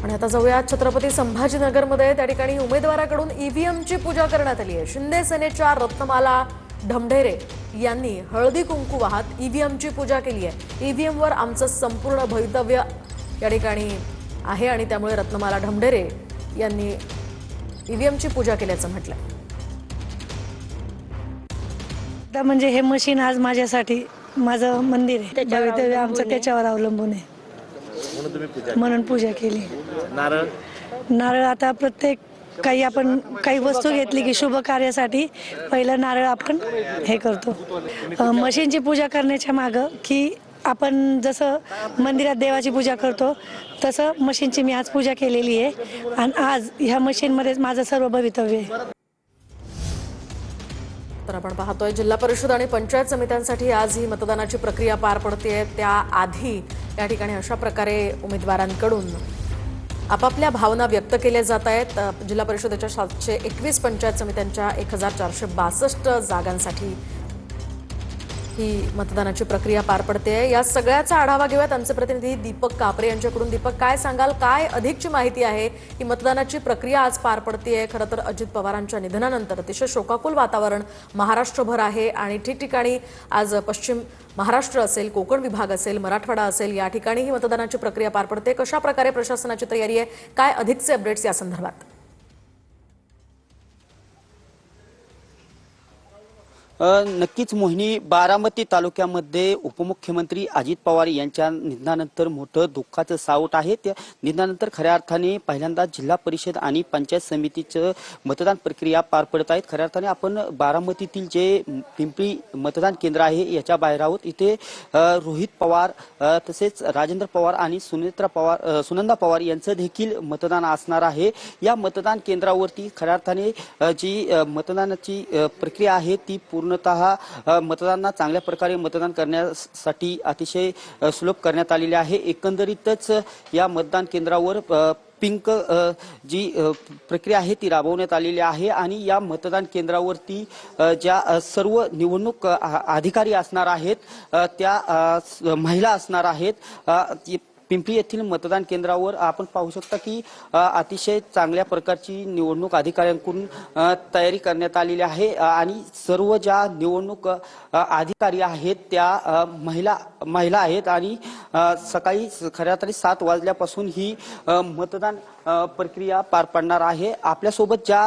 आणि आता जाऊया छत्रपती संभाजीनगरमध्ये त्या ठिकाणी उमेदवाराकडून ईव्हीएमची पूजा करण्यात आली आहे। शिंदे सेनेच्या रत्नमाला ढमढेरे यांनी हळदी कुंकू वाहत ईव्हीएमची पूजा केली आहे। ईव्हीएमवर आमचं संपूर्ण भवितव्य या ठिकाणी आहे आणि त्यामुळे रत्नमाला ढमढेरे यांनी ईव्हीएमची पूजा केल्याचं म्हटलंय। म्हणजे हे मशीन आज माझ्यासाठी माझं मंदिर आहे, भवितव्य आमचं त्याच्यावर अवलंबून आहे म्हणून पूजा केली। नारळ आता प्रत्येक काही वस्तू घेतली की शुभ कार्यासाठी पहिलं नारळ आपण हे करतो। मशीनची पूजा करण्याच्या मागं की आपण जसं मंदिरात देवाची पूजा करतो तसं मशीनची मी आज पूजा केलेली आहे आणि आज ह्या मशीनमध्येच माझं सर्व भवितव्य आहे। तर आपण पाहतोय जिल्हा परिषद आणि पंचायत समित्यांसाठी आज ही मतदानाची प्रक्रिया पार पडते। त्याआधी या ठिकाणी अशा प्रकारे उमेदवारांकडून आपापल्या भावना व्यक्त केल्या जात आहेत। जिल्हा परिषदेच्या 721 पंचायत समित्यांच्या 1462 जागांसाठी ही मतदानाची प्रक्रिया पार पडते। या सगळ्याचा आढावा घेऊयात आमचे प्रतिनिधी दीपक कापरे यांच्याकडून। दीपक, काय सांगाल, काय अधिकची माहिती आहे? ही मतदानाची प्रक्रिया आज पार पडते। खरं तर अजित पवारांच्या निधनानंतर अतिशय शोकाकुल वातावरण महाराष्ट्रभर आहे आणि ठिकठिकाणी आज पश्चिम महाराष्ट्र असेल, कोकण विभाग असेल, मराठवाडा असेल, या ठिकाणी ही मतदानाची प्रक्रिया पार पडते। कशा प्रकारे प्रशासनाची तयारी आहे, काय अधिकचे अपडेट्स या संदर्भात? नक्कीच मोहिनी, बारामती तालुक्यामध्ये उपमुख्यमंत्री अजित पवार यांच्या निधनानंतर मोठं दुःखाचं सावट आहे। त्या निधनानंतर खऱ्या अर्थाने पहिल्यांदा जिल्हा परिषद आणि पंचायत समितीचं मतदान प्रक्रिया पार पडत आहेत। खऱ्या अर्थाने आपण बारामतीतील जे पिंपरी मतदान केंद्र आहे याच्या बाहेर आहोत। इथे रोहित पवार तसेच राजेंद्र पवार आणि सुनंदा पवार यांचं देखील मतदान असणार आहे। या मतदान केंद्रावरती खऱ्या अर्थाने जी मतदानाची प्रक्रिया आहे ती पूर्णतः मतदारांना चांगल्या प्रकारे मतदान करण्यासाठी अतिशय सुलभ करण्यात आलेले आहे। एकंदरीतच या मतदान केंद्रावर पिंक जी प्रक्रिया आहे ती राबवण्यात आलेली आहे आणि या मतदान केंद्रावरती ज्या सर्व निवडणूक अधिकारी असणार आहेत त्या महिला असणार आहेत। पिंपरी येथील मतदान केंद्रावर आपण पाहू शकता की अतिशय चांगल्या प्रकारची निवडणूक अधिकाऱ्यांकडून तयारी करण्यात आलेली आहे आणि सर्व ज्या निवडणूक अधिकारी आहेत त्या महिला आहेत आणि सकाळी खऱ्या अर्थाने 7 वाजल्यापासून ही मतदान प्रक्रिया पार पडणार आहे। आपल्यासोबत ज्या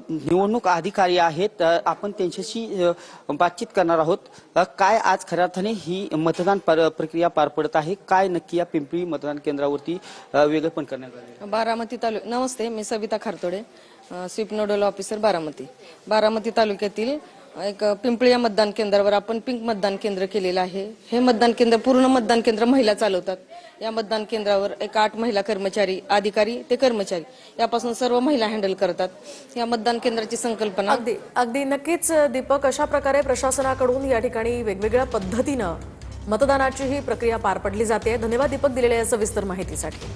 निवडणूक अधिकारी आहेत आपण त्यांच्याशी बातचीत करणार आहोत। काय आज खऱ्या अर्थाने ही मतदान प्रक्रिया पार पडत आहे, काय नक्की या पिंपरी मतदान केंद्रावरती वेगळेपण करण्यात आले? बारामती नमस्ते, मी Savita Kharatode, SVEEP nodal officer Baramati तालुक्यातील एक पिंपळी या मतदान केंद्रावर आपण पिंक मतदान केंद्र केलेलं आहे। हे मतदान केंद्र पूर्ण मतदान केंद्र महिला चालवतात। या मतदान केंद्रावर एक 8 महिला कर्मचारी, अधिकारी ते कर्मचारी यापासून सर्व महिला हँडल करतात। या मतदान केंद्राची संकल्पना अगदी नक्कीच दीपक, अशा प्रकारे प्रशासनाकडून या ठिकाणी वेगवेगळ्या पद्धतीनं मतदानाची ही प्रक्रिया पार पडली जाते। धन्यवाद दीपक, दिलेल्या या सविस्तर माहितीसाठी।